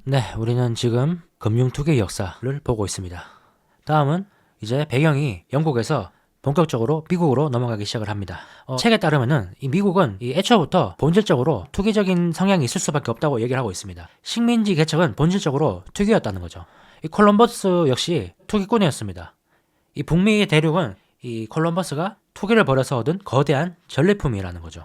네, 우리는 지금 금융투기의 역사를 보고 있습니다. 다음은 이제 배경이 영국에서 본격적으로 미국으로 넘어가기 시작을 합니다. 책에 따르면은 이 미국은 이 애초부터 본질적으로 투기적인 성향이 있을 수밖에 없다고 얘기를 하고 있습니다. 식민지 개척은 본질적으로 투기였다는 거죠. 이 콜럼버스 역시 투기꾼이었습니다. 이 북미 대륙은 이 콜럼버스가 투기를 벌여서 얻은 거대한 전리품이라는 거죠.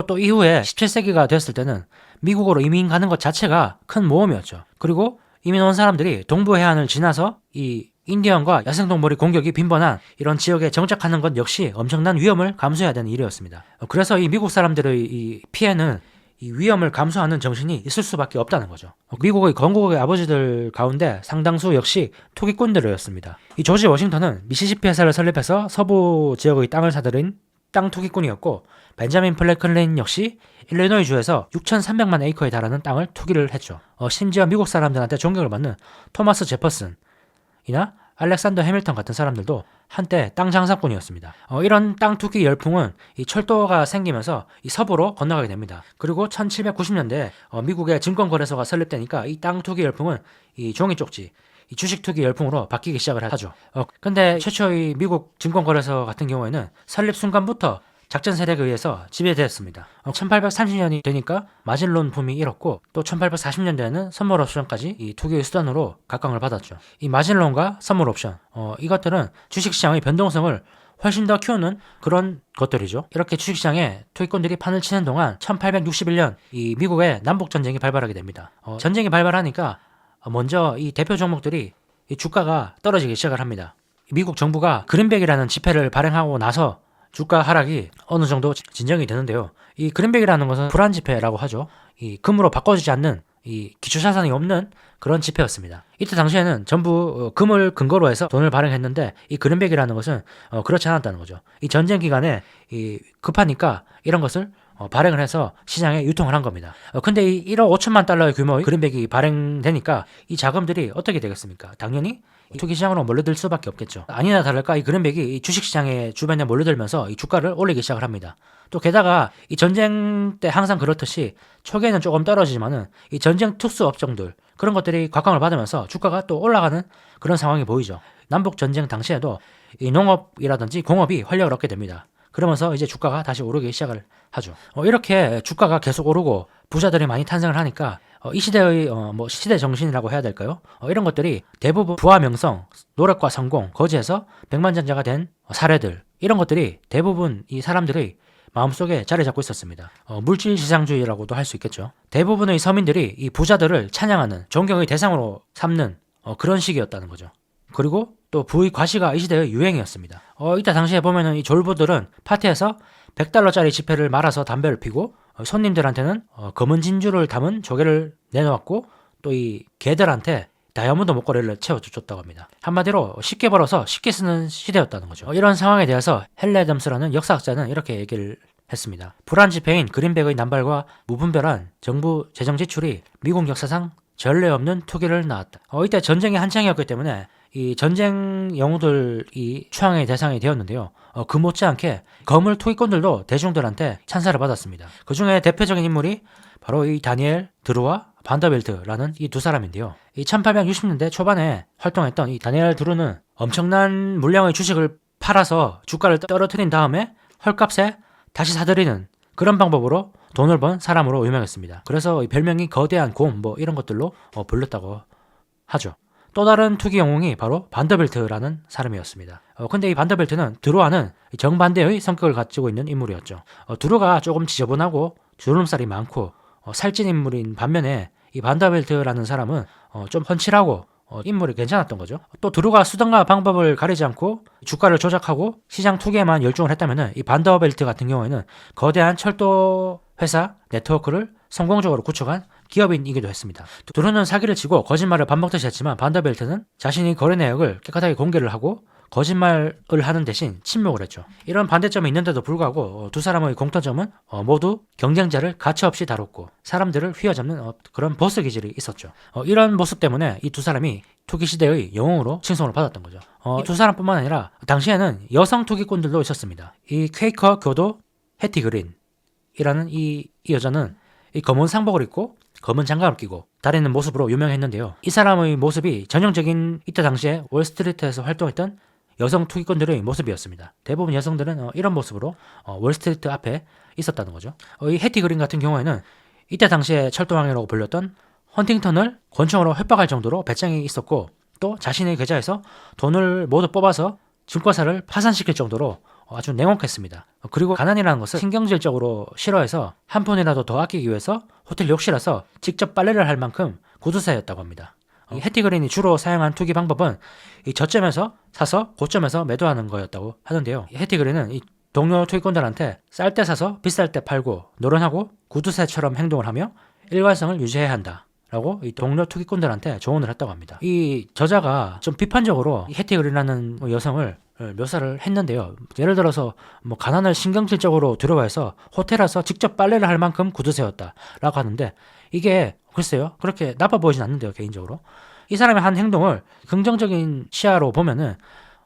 또 이후에 17세기가 되었을 때는 미국으로 이민 가는 것 자체가 큰 모험이었죠. 그리고 이민 온 사람들이 동부 해안을 지나서 이 인디언과 야생동물의 공격이 빈번한 이런 지역에 정착하는 것 역시 엄청난 위험을 감수해야 되는 일이었습니다. 그래서 이 미국 사람들의 이 피해는 이 위험을 감수하는 정신이 있을 수밖에 없다는 거죠. 미국의 건국의 아버지들 가운데 상당수 역시 투기꾼들이었습니다. 이 조지 워싱턴은 미시시피 해사를 설립해서 서부 지역의 땅을 사들인 땅 투기꾼이었고, 벤자민 플래클린 역시 일리노이 주에서 6,300만 에이커에 달하는 땅을 투기를 했죠. 심지어 미국 사람들한테 존경을 받는 토마스 제퍼슨이나 알렉산더 해밀턴 같은 사람들도 한때 땅 장사꾼이었습니다. 이런 땅 투기 열풍은 이 철도가 생기면서 이 서부로 건너가게 됩니다. 그리고 1790년대에 미국의 증권거래소가 설립되니까 이 땅 투기 열풍은 이 종이 쪽지, 이 주식 투기 열풍으로 바뀌기 시작을 하죠. 근데 최초의 미국 증권거래소 같은 경우에는 설립 순간부터 작전 세력에 의해서 지배되었습니다. 1830년이 되니까 마진론 붐이 일었고, 또 1840년대에는 선물 옵션까지 이 투기의 수단으로 각광을 받았죠. 이 마진론과 선물 옵션, 이것들은 주식시장의 변동성을 훨씬 더 키우는 그런 것들이죠. 이렇게 주식시장에 투기꾼들이 판을 치는 동안 1861년 이 미국의 남북전쟁이 발발하게 됩니다. 전쟁이 발발하니까 먼저 이 대표 종목들이 이 주가가 떨어지기 시작을 합니다. 미국 정부가 그린백이라는 지폐를 발행하고 나서 주가 하락이 어느 정도 진정이 되는데요. 이 그린백이라는 것은 불안 지폐라고 하죠. 이 금으로 바꿔주지 않는 이 기초자산이 없는 그런 지폐였습니다. 이때 당시에는 전부 금을 근거로 해서 돈을 발행했는데, 이 그린백이라는 것은 그렇지 않았다는 거죠. 이 전쟁 기간에 이 급하니까 이런 것을 발행을 해서 시장에 유통을 한 겁니다. 근데 이 1억 5천만 달러의 규모의 그린백이 발행되니까 이 자금들이 어떻게 되겠습니까? 당연히 투기시장으로 몰려들 수밖에 없겠죠. 아니나 다를까 이 그린백이 이 주식시장의 주변에 몰려들면서 이 주가를 올리기 시작을 합니다. 또 게다가 이 전쟁 때 항상 그렇듯이 초기에는 조금 떨어지지만은 이 전쟁 특수 업종들, 그런 것들이 곽광을 받으면서 주가가 또 올라가는 그런 상황이 보이죠. 남북 전쟁 당시에도 이 농업이라든지 공업이 활력을 얻게 됩니다. 그러면서 이제 주가가 다시 오르기 시작을 하죠. 이렇게 주가가 계속 오르고 부자들이 많이 탄생을 하니까 이 시대의 시대 정신이라고 해야 될까요? 이런 것들이 대부분 부와 명성, 노력과 성공, 거지에서 백만장자가 된 사례들, 이런 것들이 대부분 이 사람들의 마음속에 자리 잡고 있었습니다. 물질지상주의라고도 할 수 있겠죠. 대부분의 서민들이 이 부자들을 찬양하는, 존경의 대상으로 삼는 그런 시기였다는 거죠. 그리고 또 부의 과시가 이 시대의 유행이었습니다. 이때 당시에 보면은 이 졸부들은 파티에서 100달러짜리 지폐를 말아서 담배를 피고, 손님들한테는 검은 진주를 담은 조개를 내놓았고, 또 이 개들한테 다이아몬드 목걸이를 채워줬다고 합니다. 한마디로 쉽게 벌어서 쉽게 쓰는 시대였다는 거죠. 이런 상황에 대해서 헬레 덤스라는 역사학자는 이렇게 얘기를 했습니다. 불안 지폐인 그린백의 남발과 무분별한 정부 재정 지출이 미국 역사상 전례 없는 투기를 낳았다. 이때 전쟁이 한창이었기 때문에 이 전쟁 영웅들이 추앙의 대상이 되었는데요. 그 못지않게 거물 투기꾼들도 대중들한테 찬사를 받았습니다. 그 중에 대표적인 인물이 바로 이 다니엘 드루와 반더벨트라는 이 두 사람인데요. 이 1860년대 초반에 활동했던 이 다니엘 드루는 엄청난 물량의 주식을 팔아서 주가를 떨어뜨린 다음에 헐값에 다시 사들이는 그런 방법으로 돈을 번 사람으로 유명했습니다. 그래서 이 별명이 거대한 곰 이런 것들로 불렸다고 하죠. 또 다른 투기 영웅이 바로 반더벨트라는 사람이었습니다. 근데 이 반더벨트는 드루와는 정반대의 성격을 가지고 있는 인물이었죠. 드루가 조금 지저분하고 주름살이 많고 살찐 인물인 반면에 이 반더벨트라는 사람은 좀 훤칠하고 인물이 괜찮았던 거죠. 또 드루가 수단과 방법을 가리지 않고 주가를 조작하고 시장 투기에만 열중을 했다면, 이 반더벨트 같은 경우에는 거대한 철도 회사 네트워크를 성공적으로 구축한 기업인이기도 했습니다. 드루는 사기를 치고 거짓말을 밥 먹듯이 했지만, 반더벨트는 자신이 거래 내역을 깨끗하게 공개를 하고 거짓말을 하는 대신 침묵을 했죠. 이런 반대점이 있는데도 불구하고 두 사람의 공통점은 모두 경쟁자를 가차없이 다뤘고 사람들을 휘어잡는 그런 보스 기질이 있었죠. 이런 모습 때문에 이 두 사람이 투기 시대의 영웅으로 칭송을 받았던 거죠. 이 두 사람뿐만 아니라 당시에는 여성 투기꾼들도 있었습니다. 이 퀘이커 교도 해티 그린, 이라는 이 여자는 이 검은 상복을 입고 검은 장갑을 끼고 다니는 모습으로 유명했는데요. 이 사람의 모습이 전형적인 이때 당시에 월스트리트에서 활동했던 여성 투기꾼들의 모습이었습니다. 대부분 여성들은 이런 모습으로 월스트리트 앞에 있었다는 거죠. 이 해티 그린 같은 경우에는 이때 당시에 철도왕이라고 불렸던 헌팅턴을 권총으로 협박할 정도로 배짱이 있었고, 또 자신의 계좌에서 돈을 모두 뽑아서 증권사를 파산시킬 정도로 아주 냉혹했습니다. 그리고 가난이라는 것을 신경질적으로 싫어해서 한 푼이라도 더 아끼기 위해서 호텔 욕실에서 직접 빨래를 할 만큼 구두쇠였다고 합니다. 이 해티 그린이 주로 사용한 투기 방법은 이 저점에서 사서 고점에서 매도하는 거였다고 하는데요. 이 해티 그린은 이 동료 투기꾼들한테 쌀 때 사서 비쌀 때 팔고 노련하고 구두쇠처럼 행동을 하며 일관성을 유지해야 한다 라고 이 동료 투기꾼들한테 조언을 했다고 합니다. 이 저자가 좀 비판적으로 이 해티 그린이라는 여성을 묘사를 했는데요. 예를 들어서 가난을 신경질적으로 두려워해서 호텔에서 직접 빨래를 할 만큼 구두쇠였다 라고 하는데, 이게 글쎄요, 그렇게 나빠 보이진 않는데요. 개인적으로 이 사람의 한 행동을 긍정적인 시야로 보면은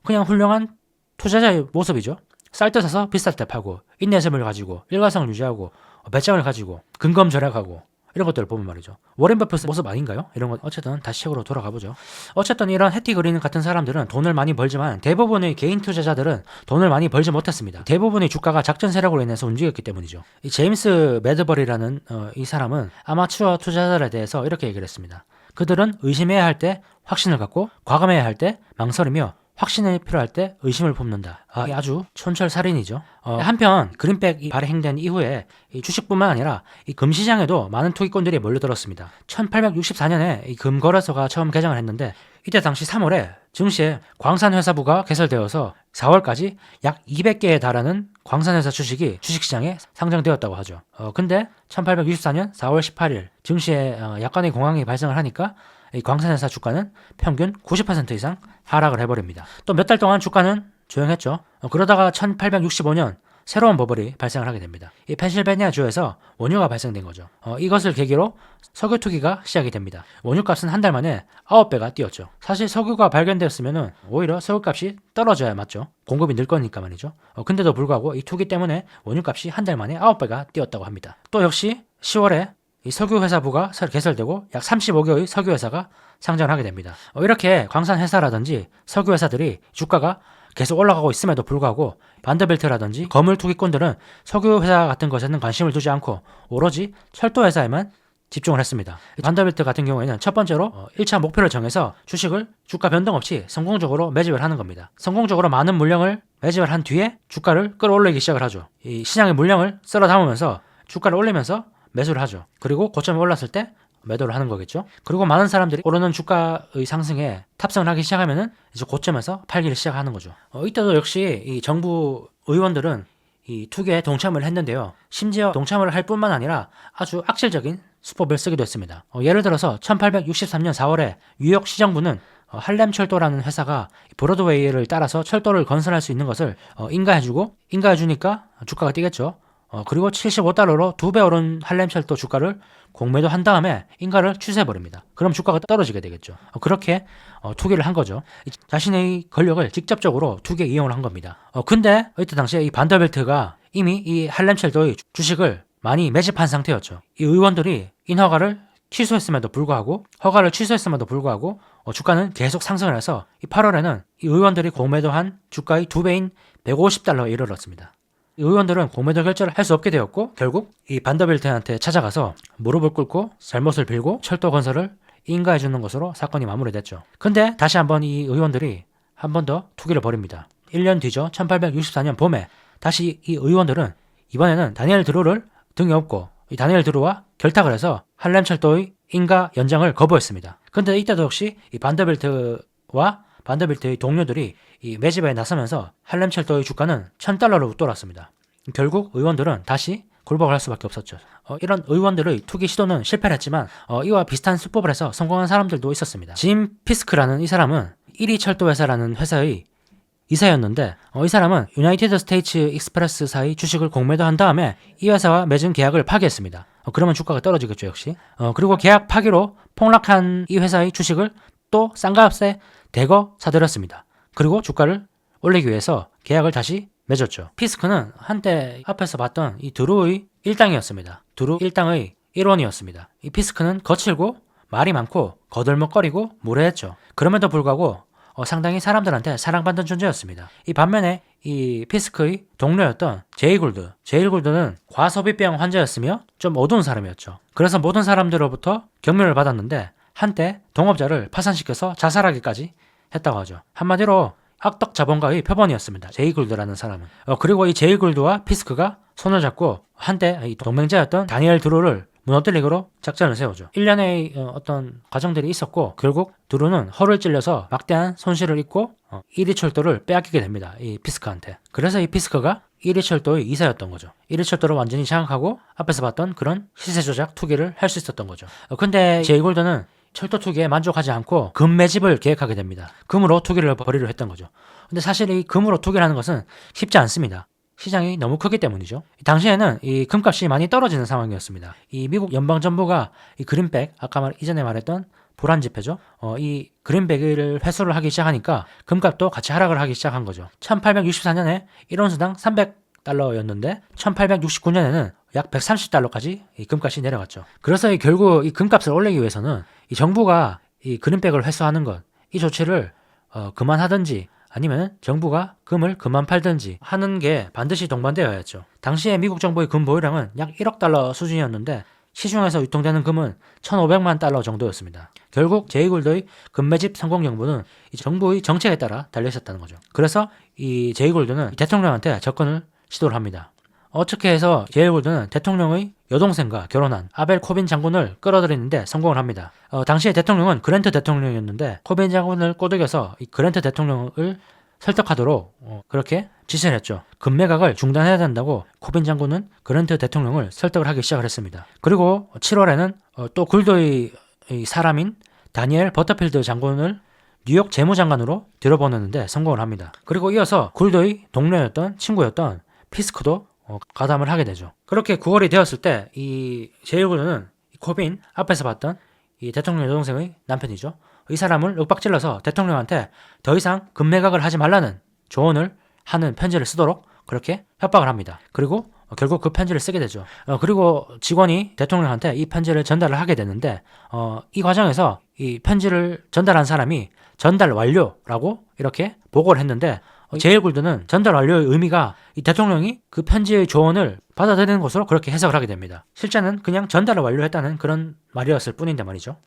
그냥 훌륭한 투자자의 모습이죠. 쌀 때 사서 비쌀 때 팔고 인내심을 가지고 일관성을 유지하고 배짱을 가지고 근검 절약하고 이런 것들을 보면 말이죠. 워렌 버핏의 모습 아닌가요? 이런 것. 어쨌든 다시 책으로 돌아가 보죠. 어쨌든 이런 해티 그린 같은 사람들은 돈을 많이 벌지만 대부분의 개인 투자자들은 돈을 많이 벌지 못했습니다. 대부분의 주가가 작전 세력으로 인해서 움직였기 때문이죠. 이 제임스 매드버리라는 이 사람은 아마추어 투자자들에 대해서 이렇게 얘기를 했습니다. 그들은 의심해야 할 때 확신을 갖고 과감해야 할 때 망설이며 확신이 필요할 때 의심을 품는다. 이게 아주 촌철살인이죠. 한편 그린백이 발행된 이후에 이 주식뿐만 아니라 이 금시장에도 많은 투기꾼들이 몰려들었습니다. 1864년에 이 금거래소가 처음 개장을 했는데, 이때 당시 3월에 증시에 광산회사부가 개설되어서 4월까지 약 200개에 달하는 광산회사 주식이 주식시장에 상장되었다고 하죠. 근데 1864년 4월 18일 증시에 약간의 공황이 발생을 하니까 이 광산회사 주가는 평균 90% 이상 하락을 해버립니다. 또 몇 달 동안 주가는 조용했죠. 그러다가 1865년 새로운 버블이 발생을 하게 됩니다. 이 펜실베니아주에서 원유가 발생된 거죠. 이것을 계기로 석유 투기가 시작이 됩니다. 원유값은 한 달 만에 9배가 뛰었죠. 사실 석유가 발견되었으면 오히려 석유값이 떨어져야 맞죠. 공급이 늘 거니까 말이죠. 근데도 불구하고 이 투기 때문에 원유값이 한 달 만에 9배가 뛰었다고 합니다. 또 역시 10월에 이 석유회사부가 개설되고 약 35개의 석유회사가 상장을 하게 됩니다. 이렇게 광산회사라든지 석유회사들이 주가가 계속 올라가고 있음에도 불구하고 반더벨트라든지 거물 투기꾼들은 석유회사 같은 것에는 관심을 두지 않고 오로지 철도회사에만 집중을 했습니다. 반더벨트 같은 경우에는 첫 번째로 1차 목표를 정해서 주식을 주가 변동 없이 성공적으로 매집을 하는 겁니다. 성공적으로 많은 물량을 매집을 한 뒤에 주가를 끌어올리기 시작을 하죠. 이 시장의 물량을 쓸어 담으면서 주가를 올리면서 매수를 하죠. 그리고 고점에 올랐을 때 매도를 하는 거겠죠. 그리고 많은 사람들이 오르는 주가의 상승에 탑승을 하기 시작하면은 이제 고점에서 팔기를 시작하는 거죠. 이때도 역시 이 정부 의원들은 이 투기에 동참을 했는데요. 심지어 동참을 할 뿐만 아니라 아주 악질적인 수법을 쓰기도 했습니다. 예를 들어서 1863년 4월에 뉴욕 시정부는 할렘 철도라는 회사가 브로드웨이를 따라서 철도를 건설할 수 있는 것을 인가해주니까 주가가 뛰겠죠. 그리고 75달러로 2배 오른 할렘철도 주가를 공매도 한 다음에 인가를 취소해버립니다. 그럼 주가가 떨어지게 되겠죠. 그렇게 투기를 한 거죠. 자신의 권력을 직접적으로 투기에 이용을 한 겁니다. 근데 이때 당시에 이 반더벨트가 이미 이 할렘철도의 주식을 많이 매집한 상태였죠. 이 의원들이 인허가를 취소했음에도 불구하고 주가는 계속 상승을 해서 이 8월에는 이 의원들이 공매도한 주가의 2배인 150달러에 이르렀습니다. 의원들은 공매도 결제를 할 수 없게 되었고, 결국 이 반더벨트한테 찾아가서 무릎을 꿇고 잘못을 빌고 철도 건설을 인가해 주는 것으로 사건이 마무리됐죠. 근데 다시 한번 이 의원들이 한 번 더 투기를 벌입니다. 1년 뒤죠. 1864년 봄에 다시 이 의원들은 이번에는 다니엘 드루를 등에 업고 이 다니엘 드루와 결탁을 해서 할렘 철도의 인가 연장을 거부했습니다. 근데 이때도 역시 이 반더벨트의 동료들이 이 매집에 나서면서 할렘 철도의 주가는 $1,000로 웃돌았습니다. 결국 의원들은 다시 굴복을 할 수밖에 없었죠. 이런 의원들의 투기 시도는 실패를 했지만 이와 비슷한 수법을 해서 성공한 사람들도 있었습니다. 짐 피스크라는 이 사람은 1위 철도회사라는 회사의 이사였는데 이 사람은 유나이티드 스테이츠 익스프레스사의 주식을 공매도한 다음에 이 회사와 맺은 계약을 파기했습니다. 그러면 주가가 떨어지겠죠, 역시. 그리고 계약 파기로 폭락한 이 회사의 주식을 또 싼 값에 대거 사들였습니다. 그리고 주가를 올리기 위해서 계약을 다시 맺었죠. 피스크는 한때 앞에서 봤던 이 드루의 일당이었습니다. 드루 일당의 일원이었습니다. 이 피스크는 거칠고 말이 많고 거들먹거리고 무례했죠. 그럼에도 불구하고 상당히 사람들한테 사랑받는 존재였습니다. 이 반면에 이 피스크의 동료였던 제이굴드는 과소비병 환자였으며 좀 어두운 사람이었죠. 그래서 모든 사람들로부터 경멸을 받았는데 한때 동업자를 파산시켜서 자살하기까지 했다고 하죠. 한마디로 악덕 자본가의 표본이었습니다. 제이굴드라는 사람은. 그리고 이 제이굴드와 피스크가 손을 잡고 한때 이 동맹자였던 다니엘 드루를 무너뜨리기로 작전을 세우죠. 1년의 어떤 과정들이 있었고 결국 드루는 허를 찔려서 막대한 손실을 입고 이리철도를 빼앗기게 됩니다. 이 피스크한테. 그래서 이 피스크가 이리철도의 이사였던 거죠. 이리철도를 완전히 장악하고 앞에서 봤던 그런 시세 조작 투기를 할 수 있었던 거죠. 근데 제이골드는 철도 투기에 만족하지 않고 금 매집을 계획하게 됩니다. 금으로 투기를 벌이려 했던 거죠. 근데 사실 이 금으로 투기를 하는 것은 쉽지 않습니다. 시장이 너무 크기 때문이죠. 당시에는 이 금값이 많이 떨어지는 상황이었습니다. 이 미국 연방정부가 이 그린백, 아까 이전에 말했던 불안지폐죠. 이 그린백을 회수를 하기 시작하니까 금값도 같이 하락을 하기 시작한 거죠. 1864년에 1온스당 300달러였는데 1869년에는 약 130달러까지 이 금값이 내려갔죠. 그래서 결국 이 금값을 올리기 위해서는 이 정부가 이 그린백을 회수하는 것, 이 조치를 그만하든지 아니면 정부가 금을 그만 팔든지 하는 게 반드시 동반되어야 했죠. 당시에 미국 정부의 금 보유량은 약 1억 달러 수준이었는데 시중에서 유통되는 금은 1,500만 달러 정도였습니다. 결국 제이골드의 금 매집 성공 여부는 이 정부의 정책에 따라 달려 있었다는 거죠. 그래서 이 제이골드는 대통령한테 접근을 시도를 합니다. 어떻게 해서 제이골드는 대통령의 여동생과 결혼한 아벨 코빈 장군을 끌어들이는데 성공을 합니다. 당시에 대통령은 그랜트 대통령이었는데 코빈 장군을 꼬드겨서 이 그랜트 대통령을 설득하도록 그렇게 지시를 했죠. 금 매각을 중단해야 된다고 코빈 장군은 그랜트 대통령을 설득을 하기 시작을 했습니다. 그리고 7월에는 또 굴도의 사람인 다니엘 버터필드 장군을 뉴욕 재무장관으로 들여보내는데 성공을 합니다. 그리고 이어서 굴도의 동료였던 친구였던 피스크도 가담을 하게 되죠. 그렇게 9월이 되었을 때 이 제이골드는 코빈 앞에서 봤던 이 대통령 여동생의 남편이죠. 이 사람을 윽박질러서 대통령한테 더 이상 금 매각을 하지 말라는 조언을 하는 편지를 쓰도록 그렇게 협박을 합니다. 그리고 결국 그 편지를 쓰게 되죠. 그리고 직원이 대통령한테 이 편지를 전달을 하게 되는데 이 과정에서 이 편지를 전달한 사람이 전달 완료라고 이렇게 보고를 했는데 제이골드는 전달 완료의 의미가 이 대통령이 그 편지의 조언을 받아들이는 것으로 그렇게 해석을 하게 됩니다. 실제는 그냥 전달을 완료했다는 그런 말이었을 뿐인데 말이죠.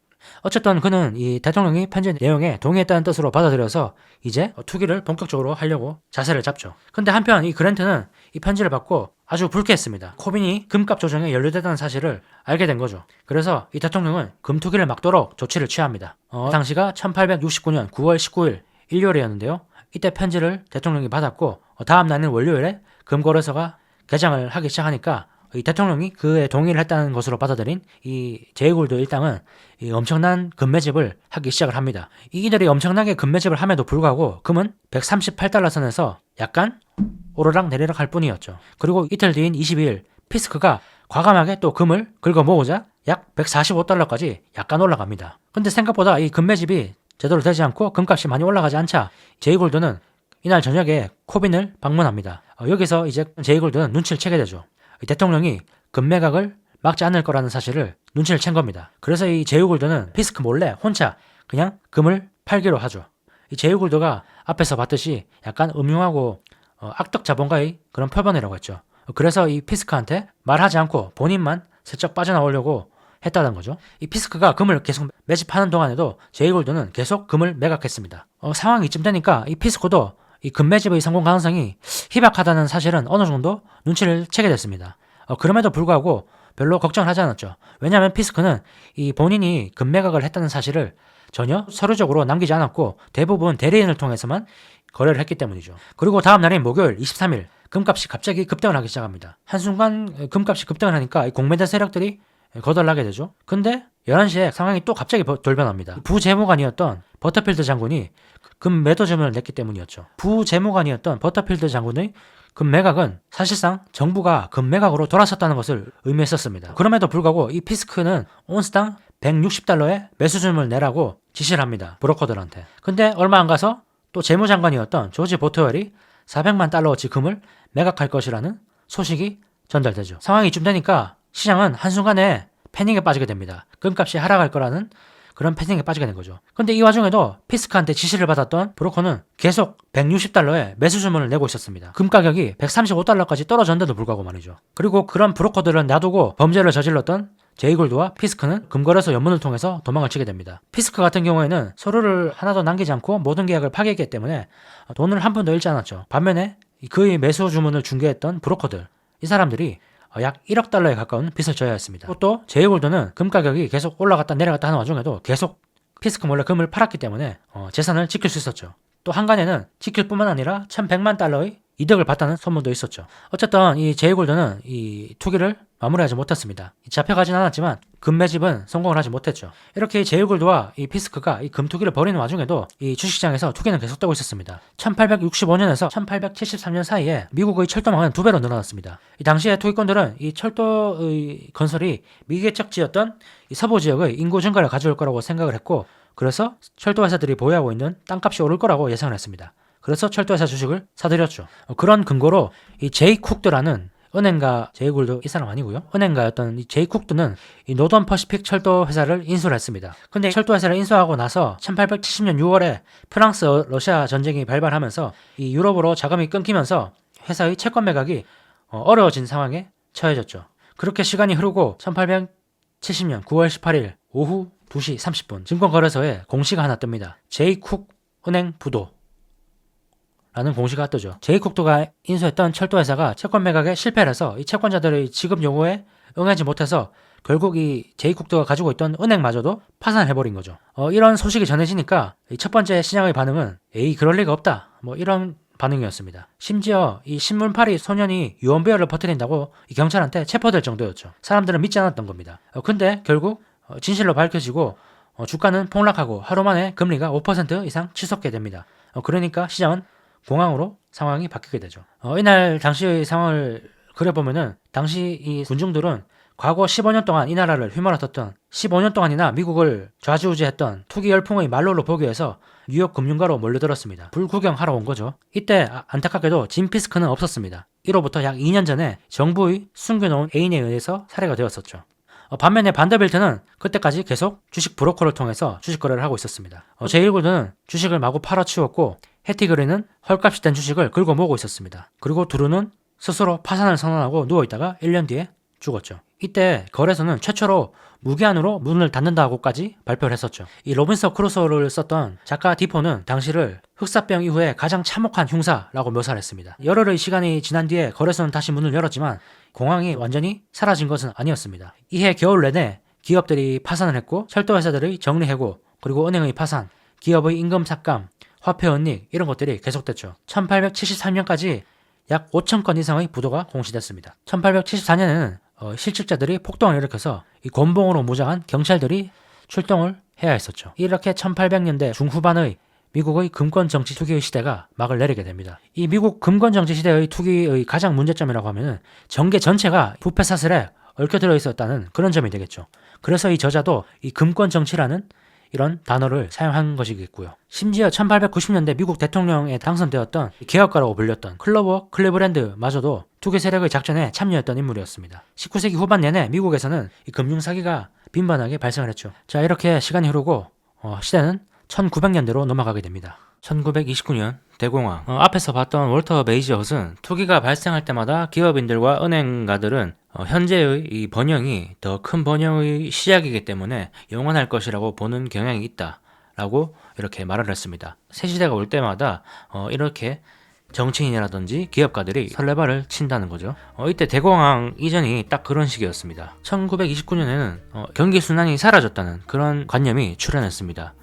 어쨌든 그는 이 대통령이 편지 내용에 동의했다는 뜻으로 받아들여서 이제 투기를 본격적으로 하려고 자세를 잡죠. 근데 한편 이 그랜트는 이 편지를 받고 아주 불쾌했습니다. 코빈이 금값 조정에 연루됐다는 사실을 알게 된 거죠. 그래서 이 대통령은 금투기를 막도록 조치를 취합니다. 당시가 1869년 9월 19일 일요일이었는데요. 이때 편지를 대통령이 받았고 다음 날인 월요일에 금거래소가 개장을 하기 시작하니까 이 대통령이 그에 동의를 했다는 것으로 받아들인 이 제이골드 일당은 이 엄청난 금 매집을 하기 시작을 합니다. 이들이 엄청나게 금 매집을 함에도 불구하고 금은 138달러 선에서 약간 오르락 내리락 할 뿐이었죠. 그리고 이틀 뒤인 22일 피스크가 과감하게 또 금을 긁어 모으자 약 145달러까지 약간 올라갑니다. 근데 생각보다 이 금 매집이 제대로 되지 않고 금값이 많이 올라가지 않자 제이골드는 이날 저녁에 코빈을 방문합니다. 여기서 이제 제이골드는 눈치를 채게 되죠. 대통령이 금 매각을 막지 않을 거라는 사실을 눈치를 챈 겁니다. 그래서 이 제이골드는 피스크 몰래 혼자 그냥 금을 팔기로 하죠. 이 제이골드가 앞에서 봤듯이 약간 음흉하고 악덕 자본가의 그런 표본이라고 했죠. 그래서 이 피스크한테 말하지 않고 본인만 슬쩍 빠져나오려고 했다는 거죠. 이 피스크가 금을 계속 매집하는 동안에도 제이골드는 계속 금을 매각했습니다. 상황이 이쯤 되니까 이 피스크도 이 금 매집의 성공 가능성이 희박하다는 사실은 어느 정도 눈치를 채게 됐습니다. 그럼에도 불구하고 별로 걱정을 하지 않았죠. 왜냐하면 피스크는 이 본인이 금 매각을 했다는 사실을 전혀 서류적으로 남기지 않았고 대부분 대리인을 통해서만 거래를 했기 때문이죠. 그리고 다음 날인 목요일 23일 금값이 갑자기 급등을 하기 시작합니다. 한순간 금값이 급등을 하니까 이 공매도 세력들이 거덜나게 되죠. 근데 11시에 상황이 또 갑자기 돌변합니다. 부재무관이었던 버터필드 장군이 금 매도점을 냈기 때문이었죠. 부재무관이었던 버터필드 장군의 금 매각은 사실상 정부가 금 매각으로 돌아섰다는 것을 의미했었습니다. 그럼에도 불구하고 이 피스크는 온스당 160달러의 매수점을 내라고 지시를 합니다. 브로커들한테. 근데 얼마 안 가서 또 재무장관이었던 조지 보트웰이 400만 달러어치 금을 매각할 것이라는 소식이 전달되죠. 상황이 이쯤 되니까 시장은 한순간에 패닉에 빠지게 됩니다. 금값이 하락할 거라는 그런 패닉에 빠지게 된 거죠. 근데 이 와중에도 피스크한테 지시를 받았던 브로커는 계속 160달러에 매수 주문을 내고 있었습니다. 금 가격이 135달러까지 떨어졌는데도 불구하고 말이죠. 그리고 그런 브로커들은 놔두고 범죄를 저질렀던 제이골드와 피스크는 금거래소 연문을 통해서 도망을 치게 됩니다. 피스크 같은 경우에는 서류를 하나도 남기지 않고 모든 계약을 파기했기 때문에 돈을 한 푼도 잃지 않았죠. 반면에 그의 매수 주문을 중개했던 브로커들, 이 사람들이 약 1억 달러에 가까운 빚을 져야 했습니다. 또 제이골드는 금 가격이 계속 올라갔다 내려갔다 하는 와중에도 계속 피스크 몰래 금을 팔았기 때문에 재산을 지킬 수 있었죠. 또 한간에는 지킬 뿐만 아니라 1100만 달러의 이득을 봤다는 소문도 있었죠. 어쨌든 이 제이골드는 이 투기를 마무리하지 못했습니다. 잡혀가진 않았지만 금 매집은 성공을 하지 못했죠. 이렇게 제이골드와 이 피스크가 이 금투기를 벌이는 와중에도 이 주식시장에서 투기는 계속되고 있었습니다. 1865년에서 1873년 사이에 미국의 철도망은 2배로 늘어났습니다. 이 당시에 투기꾼들은 이 철도의 건설이 미개척지였던 이 서부 지역의 인구 증가를 가져올 거라고 생각을 했고, 그래서 철도 회사들이 보유하고 있는 땅값이 오를 거라고 예상을 했습니다. 그래서 철도회사 주식을 사들였죠. 그런 근거로 이 제이 쿡드라는 은행가, 제이골드 이 사람 아니고요. 은행가였던 이 제이 쿡드는 이 노던 퍼시픽 철도 회사를 인수를 했습니다. 근데 철도 회사를 인수하고 나서 1870년 6월에 프랑스 러시아 전쟁이 발발하면서 이 유럽으로 자금이 끊기면서 회사의 채권 매각이 어려워진 상황에 처해졌죠. 그렇게 시간이 흐르고 1870년 9월 18일 오후 2시 30분 증권거래소에 공시가 하나 뜹니다. 제이 쿡 은행 부도 라는 공시가 뜨죠. 제이쿡드가 인수했던 철도회사가 채권 매각에 실패를 해서 이 채권자들의 지급 요구에 응하지 못해서 결국 이 제이쿡드가 가지고 있던 은행마저도 파산해버린 거죠. 이런 소식이 전해지니까 이 첫 번째 시장의 반응은 에이 그럴 리가 없다, 뭐 이런 반응이었습니다. 심지어 이 신문팔이 소년이 유언비어를 퍼뜨린다고 이 경찰한테 체포될 정도였죠. 사람들은 믿지 않았던 겁니다. 근데 결국 진실로 밝혀지고 주가는 폭락하고 하루 만에 금리가 5% 이상 치솟게 됩니다. 그러니까 시장은 공황으로 상황이 바뀌게 되죠. 이날 당시의 상황을 그려보면은 당시 이 군중들은 과거 15년 동안 이 나라를 휘몰아쳤던 15년 동안이나 미국을 좌지우지했던 투기 열풍의 말로로 보기 위해서 뉴욕 금융가로 몰려들었습니다. 불구경하러 온 거죠. 이때 안타깝게도 짐 피스크는 없었습니다. 이로부터 약 2년 전에 정부의 숨겨놓은 애인에 의해서 살해가 되었었죠. 반면에 반더빌트는 그때까지 계속 주식 브로커를 통해서 주식 거래를 하고 있었습니다. 제이골드는 주식을 마구 팔아치웠고 해티그리는 헐값이 된 주식을 긁어 모으고 있었습니다. 그리고 두루는 스스로 파산을 선언하고 누워있다가 1년 뒤에 죽었죠. 이때 거래소는 최초로 무기한으로 문을 닫는다고까지 발표를 했었죠. 이 로빈슨 크루소를 썼던 작가 디포는 당시를 흑사병 이후에 가장 참혹한 흉사라고 묘사를 했습니다. 열흘의 시간이 지난 뒤에 거래소는 다시 문을 열었지만 공황이 완전히 사라진 것은 아니었습니다. 이해 겨울 내내 기업들이 파산을 했고 철도회사들의 정리해고, 그리고 은행의 파산, 기업의 임금 삭감, 화폐 은닉 이런 것들이 계속됐죠. 1873년까지 약 5,000건 이상의 부도가 공시됐습니다. 1874년에는 실직자들이 폭동을 일으켜서 이 곤봉으로 무장한 경찰들이 출동을 해야 했었죠. 이렇게 1800년대 중후반의 미국의 금권 정치 투기의 시대가 막을 내리게 됩니다. 이 미국 금권 정치 시대의 투기의 가장 문제점이라고 하면은 정계 전체가 부패 사슬에 얽혀들어 있었다는 그런 점이 되겠죠. 그래서 이 저자도 이 금권 정치라는 이런 단어를 사용한 것이겠고요. 심지어 1890년대 미국 대통령에 당선되었던 개혁가라고 불렸던 클로버 클리브랜드마저도 투기 세력의 작전에 참여했던 인물이었습니다. 19세기 후반 내내 미국에서는 이 금융사기가 빈번하게 발생을 했죠. 자, 이렇게 시간이 흐르고 시대는 1900년대로 넘어가게 됩니다. 1929년 대공황. 앞에서 봤던 월터 베이지헛은 투기가 발생할 때마다 기업인들과 은행가들은 현재의 이 번영이 더 큰 번영의 시작이기 때문에 영원할 것이라고 보는 경향이 있다라고 이렇게 말을 했습니다. 새 시대가 올 때마다 이렇게 정치인이라든지 기업가들이 설레발을 친다는 거죠. 이때 대공황 이전이 딱 그런 시기였습니다. 1929년에는 경기순환이 사라졌다는 그런 관념이 출현했습니다.